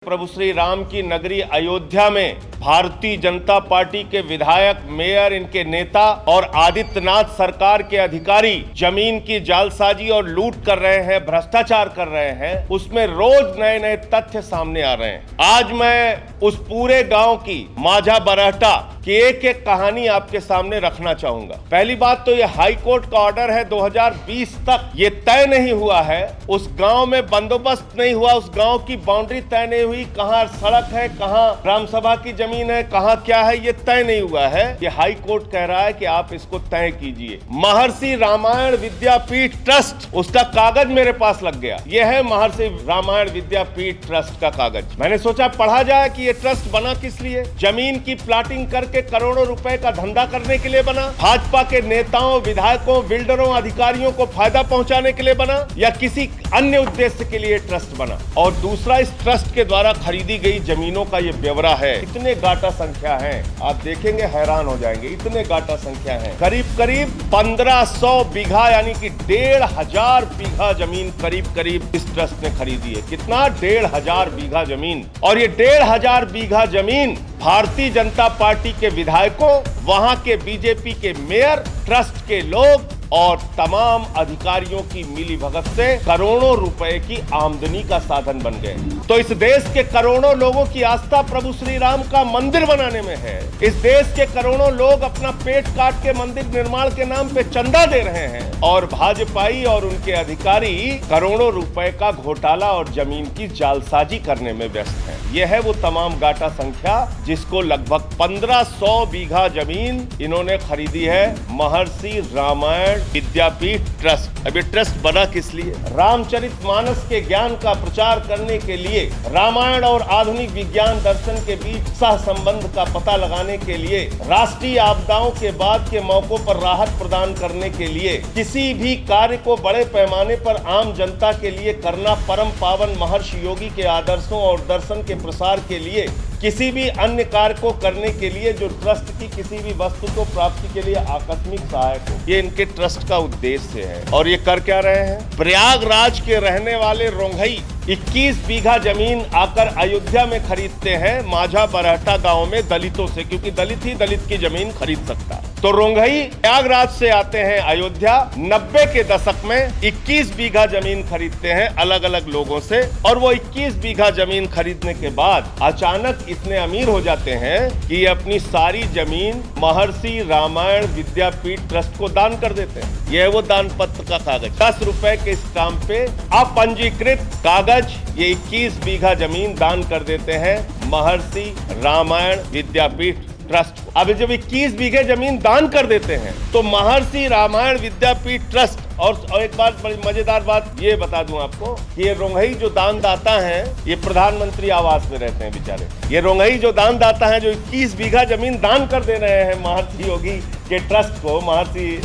प्रभु श्री राम की नगरी अयोध्या में भारतीय जनता पार्टी के विधायक, मेयर, इनके नेता और आदित्यनाथ सरकार के अधिकारी जमीन की जालसाजी और लूट कर रहे हैं, भ्रष्टाचार कर रहे हैं, उसमें रोज नए नए तथ्य सामने आ रहे हैं। आज मैं उस पूरे गांव की माझा बरहटा की एक एक कहानी आपके सामने रखना चाहूंगा। पहली बात तो ये हाई कोर्ट का ऑर्डर है 2020 तक ये तय नहीं हुआ है, उस गांव में बंदोबस्त नहीं हुआ, उस गांव की बाउंड्री तय नहीं हुई, कहां सड़क है, कहां ग्राम सभा की जमीन है, कहां क्या है, ये तय नहीं हुआ है। ये हाई कोर्ट कह रहा है कि आप इसको तय कीजिए। महर्षि रामायण विद्यापीठ ट्रस्ट, उसका कागज मेरे पास लग गया। यह है महर्षि रामायण विद्यापीठ ट्रस्ट का कागज। मैंने सोचा पढ़ा जाए कि ये ट्रस्ट बना किस लिए। जमीन की प्लाटिंग करके करोड़ों रुपए का धंधा करने के लिए बना, भाजपा के नेताओं, विधायकों, बिल्डरों, अधिकारियों को फायदा पहुंचाने के लिए बना, या किसी अन्य उद्देश्य के लिए ट्रस्ट बना। और दूसरा, इस ट्रस्ट के द्वारा खरीदी गई जमीनों का ये ब्यौरा है। इतने गाटा संख्या है, आप देखेंगे हैरान हो जाएंगे, इतने गाटा संख्या है। करीब करीब 1500 बीघा यानी कि 1500 बीघा जमीन करीब करीब इस ट्रस्ट ने खरीदी है। कितना? 1500 बीघा जमीन। और ये 1500 बीघा जमीन भारतीय जनता पार्टी के विधायकों, वहां के बीजेपी के मेयर, ट्रस्ट के लोग और तमाम अधिकारियों की मिलीभगत से करोड़ों रुपए की आमदनी का साधन बन गए। तो इस देश के करोड़ों लोगों की आस्था प्रभु श्री राम का मंदिर बनाने में है। इस देश के करोड़ों लोग अपना पेट काट के मंदिर निर्माण के नाम पे चंदा दे रहे हैं, और भाजपाई और उनके अधिकारी करोड़ों रुपए का घोटाला और जमीन की जालसाजी करने में व्यस्त हैं। यह है वो तमाम गाटा संख्या जिसको लगभग 1500 बीघा जमीन इन्होंने खरीदी है महर्षि रामायण विद्यापीठ ट्रस्ट। अब ये ट्रस्ट बना किस लिए? रामचरितमानस के ज्ञान का प्रचार करने के लिए, रामायण और आधुनिक विज्ञान दर्शन के बीच सह संबंध का पता लगाने के लिए, राष्ट्रीय आपदाओं के बाद के मौकों पर राहत प्रदान करने के लिए, किसी भी कार्य को बड़े पैमाने पर आम जनता के लिए करना परम पावन महर्षि योगी के आदर्शों और दर्शन के प्रसार के लिए, किसी भी अन्य कार्य को करने के लिए जो ट्रस्ट की किसी भी वस्तु को प्राप्ति के लिए आकस्मिक सहायक हो, ये इनके ट्रस्ट का उद्देश्य है। और ये कर क्या रहे हैं? प्रयागराज के रहने वाले रोंघई 21 बीघा जमीन आकर अयोध्या में खरीदते हैं, माझा बरहटा गांव में दलितों से, क्योंकि दलित ही दलित की जमीन खरीद सकता है। तो रोंघई प्रयागराज से आते हैं अयोध्या, 90 के दशक में 21 बीघा जमीन खरीदते हैं अलग अलग लोगों से, और वो 21 बीघा जमीन खरीदने के बाद अचानक इतने अमीर हो जाते हैं कि अपनी सारी जमीन महर्षि रामायण विद्यापीठ ट्रस्ट को दान कर देते हैं। यह वो दान पत्र का कागज, 10 रुपए के स्टाम्प पे अपंजीकृत कागज, ये 21 बीघा जमीन दान कर देते हैं महर्षि रामायण विद्यापीठ ट्रस्ट। अब जब 21 बीघे जमीन दान कर देते हैं तो महर्षि रामायण विद्यापीठ ट्रस्ट, और एक बात बड़ी मजेदार बात ये बता दूं आपको कि ये रोंघई जो दानदाता हैं, ये प्रधानमंत्री आवास में रहते हैं बेचारे। ये रोंघई जो दानदाता हैं जो 21 बीघा जमीन दान कर दे रहे हैं महर्षि योगी के ट्रस्ट को, महर्षि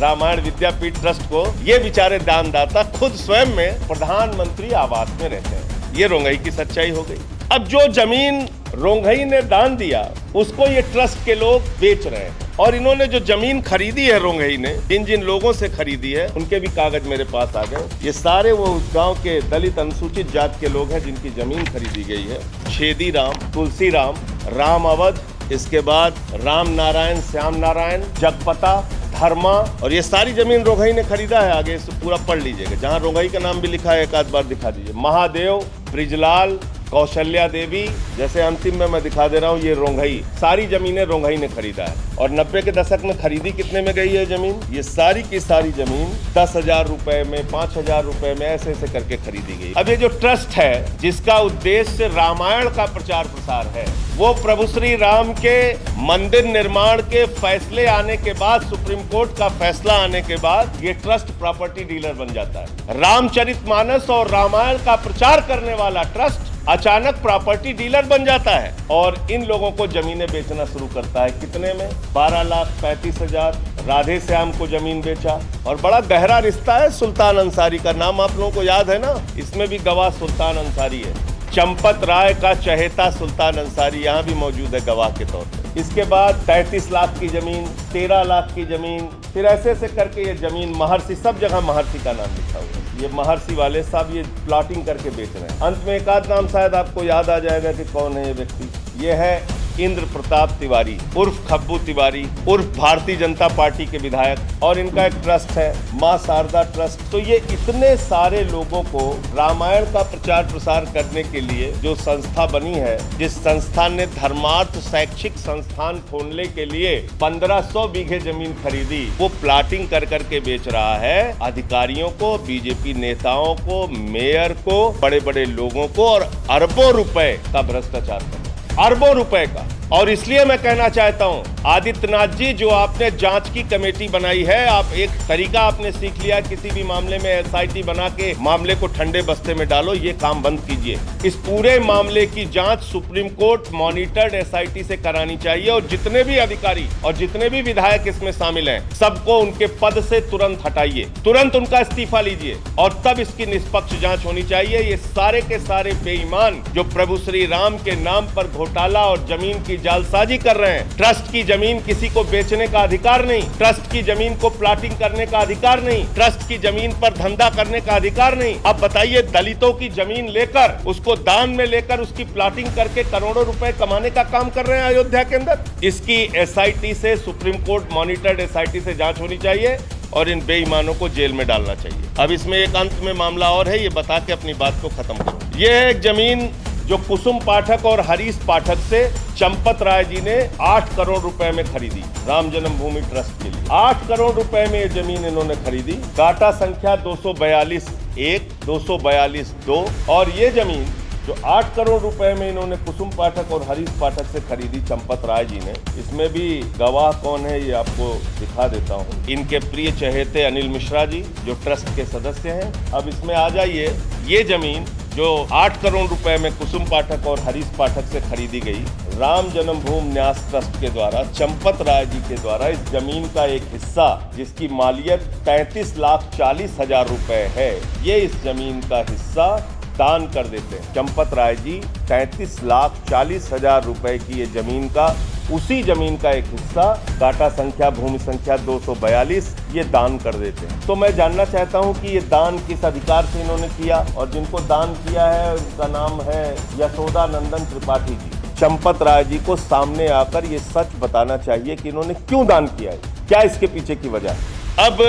रामायण विद्यापीठ ट्रस्ट को, ये बेचारे दानदाता खुद स्वयं में प्रधानमंत्री आवास में रहते हैं। ये रोंघई की सच्चाई हो गई। अब जो जमीन रोंघई ने दान दिया उसको ये ट्रस्ट के लोग बेच रहे हैं, और इन्होंने जो जमीन खरीदी है रोंघई ने, जिन जिन लोगों से खरीदी है उनके भी कागज मेरे पास आ गए। ये सारे वो उस गांव के दलित अनुसूचित जात के लोग हैं जिनकी जमीन खरीदी गई है। छेदी राम, तुलसी राम, राम अवध, इसके बाद राम नारायण, श्याम नारायण, जगपता, धर्मा, और ये सारी जमीन रोंघई ने खरीदा है। आगे इसे पूरा पढ़ लीजिएगा, जहाँ रोंघई का नाम भी लिखा है एक आध बार दिखा दीजिए। महादेव, ब्रिजलाल, कौशल्या देवी, जैसे अंतिम में मैं दिखा दे रहा हूँ, ये रोंघई, सारी जमीनें रोंघई ने खरीदा है। और 90 के दशक में खरीदी कितने में गई है जमीन? ये सारी की सारी जमीन 10,000 रुपए में, 5,000 रुपए में, ऐसे ऐसे करके खरीदी गई। अब ये जो ट्रस्ट है जिसका उद्देश्य रामायण का प्रचार प्रसार है, वो प्रभु श्री राम के मंदिर निर्माण के फैसले आने के बाद, सुप्रीम कोर्ट का फैसला आने के बाद, ये ट्रस्ट प्रॉपर्टी डीलर बन जाता है। रामचरितमानस और रामायण का प्रचार करने वाला ट्रस्ट अचानक प्रॉपर्टी डीलर बन जाता है और इन लोगों को जमीनें बेचना शुरू करता है। कितने में? 12,35,000। राधे श्याम को जमीन बेचा। और बड़ा गहरा रिश्ता है सुल्तान अंसारी का, नाम आप लोगों को याद है ना, इसमें भी गवाह सुल्तान अंसारी है। चंपत राय का चहेता सुल्तान अंसारी यहाँ भी मौजूद है गवाह के तौर पर। इसके बाद 33 लाख की जमीन, 13 लाख की जमीन, फिर ऐसे ऐसे करके ये जमीन महर्षि, सब जगह महर्षि का नाम लिखा हुआ है। ये महर्षि वाले साहब ये प्लॉटिंग करके बेच रहे हैं। अंत में एक आध नाम शायद आपको याद आ जाएगा कि कौन है ये व्यक्ति। ये है इंद्र प्रताप तिवारी उर्फ खब्बू तिवारी उर्फ भारतीय जनता पार्टी के विधायक, और इनका एक ट्रस्ट है मां शारदा ट्रस्ट। तो ये इतने सारे लोगों को रामायण का प्रचार प्रसार करने के लिए जो संस्था बनी है, जिस संस्थान ने धर्मार्थ शैक्षिक संस्थान खोलने के लिए 1500 बीघे जमीन खरीदी, वो प्लाटिंग कर करके बेच रहा है अधिकारियों को, बीजेपी नेताओं को, मेयर को, बड़े बड़े लोगों को, और अरबों रुपए का भ्रष्टाचार कर, अरबों रुपए का। और इसलिए मैं कहना चाहता हूं आदित्यनाथ जी, जो आपने जांच की कमेटी बनाई है, आप एक तरीका आपने सीख लिया, किसी भी मामले में एसआईटी बना के मामले को ठंडे बस्ते में डालो, ये काम बंद कीजिए। इस पूरे मामले की जांच सुप्रीम कोर्ट मॉनिटर्ड एसआईटी से करानी चाहिए, और जितने भी अधिकारी और जितने भी विधायक इसमें शामिल हैं, सबको उनके पद से तुरंत हटाइए, तुरंत उनका इस्तीफा लीजिए, और तब इसकी निष्पक्ष जांच होनी चाहिए। ये सारे के सारे बेईमान जो प्रभु श्री राम के नाम पर घोटाला और जमीन की जालसाजी कर रहे हैं, ट्रस्ट की जमीन किसी को बेचने का अधिकार नहीं, ट्रस्ट की जमीन को प्लाटिंग करने का अधिकार नहीं, ट्रस्ट की जमीन पर धंधा करने का अधिकार नहीं। अब बताइए, दलितों की जमीन लेकर उसको दान में लेकर उसकी प्लाटिंग करके करोड़ों रुपए कमाने का काम कर रहे हैं अयोध्या के अंदर। इसकी एसआईटी से, सुप्रीम कोर्ट मॉनिटर्ड एसआईटी से जांच होनी चाहिए और इन बेईमानों को जेल में डालना चाहिए। अब इसमें एक अंत में मामला और है, ये बता के अपनी बात को खत्म करो। ये है एक जमीन जो कुसुम पाठक और हरीश पाठक से चंपत राय जी ने 8 करोड़ रुपए में खरीदी, राम जन्मभूमि ट्रस्ट के लिए। 8 करोड़ रुपए में ये जमीन इन्होंने खरीदी, काटा संख्या 242-1, 242-2, और ये जमीन जो 8 करोड़ रुपए में इन्होंने कुसुम पाठक और हरीश पाठक से खरीदी चंपत राय जी ने, इसमें भी गवाह कौन है ये आपको दिखा देता हूँ। इनके प्रिय चहेते अनिल मिश्रा जी जो ट्रस्ट के सदस्य हैं। अब इसमें आ जाइए, ये जमीन जो 8 करोड़ रुपए में कुसुम पाठक और हरीश पाठक से खरीदी गई, राम जन्मभूमि न्यास ट्रस्ट के द्वारा चंपत राय जी के द्वारा इस जमीन का एक हिस्सा जिसकी मालियत 33,40,000 रुपए है, ये इस जमीन का हिस्सा दान कर देते हैं। चंपत राय जी 33,40,000 रुपए की ये जमीन का, उसी जमीन का एक हिस्सा काटा संख्या भूमि संख्या 242 ये दान कर देते हैं। तो मैं जानना चाहता हूं कि ये दान किस अधिकार से इन्होंने किया, और जिनको दान किया है उनका नाम है यशोदा नंदन त्रिपाठी जी। चंपत राय जी को सामने आकर ये सच बताना चाहिए कि इन्होंने क्यों दान किया है, क्या इसके पीछे की वजह है। अब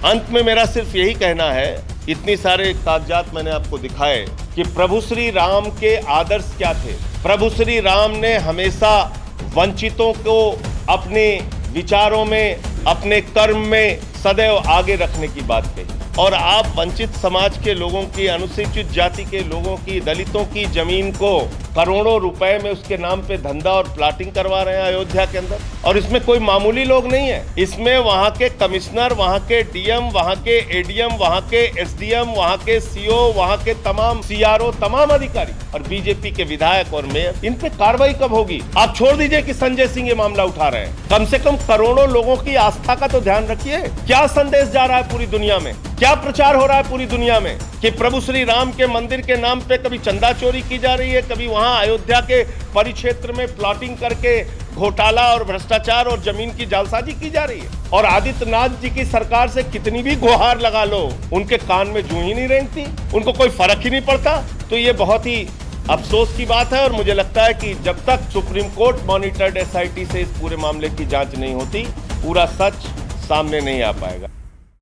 अंत में मेरा सिर्फ यही कहना है, इतनी सारे कागजात मैंने आपको दिखाए कि प्रभु श्री राम के आदर्श क्या थे। प्रभु श्री राम ने हमेशा वंचितों को अपने विचारों में, अपने कर्म में सदैव आगे रखने की बात कही, और आप वंचित समाज के लोगों की, अनुसूचित जाति के लोगों की, दलितों की जमीन को करोड़ों रुपए में उसके नाम पे धंधा और प्लाटिंग करवा रहे हैं अयोध्या के अंदर। और इसमें कोई मामूली लोग नहीं है, इसमें वहां के कमिश्नर, वहां के डीएम, वहां के एडीएम, वहां के एसडीएम, वहां के सीओ, वहां के तमाम सीआरओ, तमाम अधिकारी और बीजेपी के विधायक और मेयर, इन पे कार्रवाई कब होगी। आप छोड़ दीजिए कि संजय सिंह ये मामला उठा रहे हैं, कम से कम करोड़ों लोगों की आस्था का तो ध्यान रखिए। क्या संदेश जा रहा है पूरी दुनिया में, क्या प्रचार हो रहा है पूरी दुनिया में कि प्रभु श्री राम के मंदिर के नाम पे कभी चंदा चोरी की जा रही है, कभी वहां अयोध्या के परिक्षेत्र में प्लॉटिंग करके घोटाला और भ्रष्टाचार और जमीन की जालसाजी की जा रही है। और आदित्यनाथ जी की सरकार से कितनी भी गुहार लगा लो, उनके कान में जूं ही नहीं रेंगती, उनको कोई फर्क ही नहीं पड़ता। तो ये बहुत ही अफसोस की बात है, और मुझे लगता है कि जब तक सुप्रीम कोर्ट मॉनिटर्ड एसआईटी से इस पूरे मामले की जांच नहीं होती, पूरा सच सामने नहीं आ पाएगा।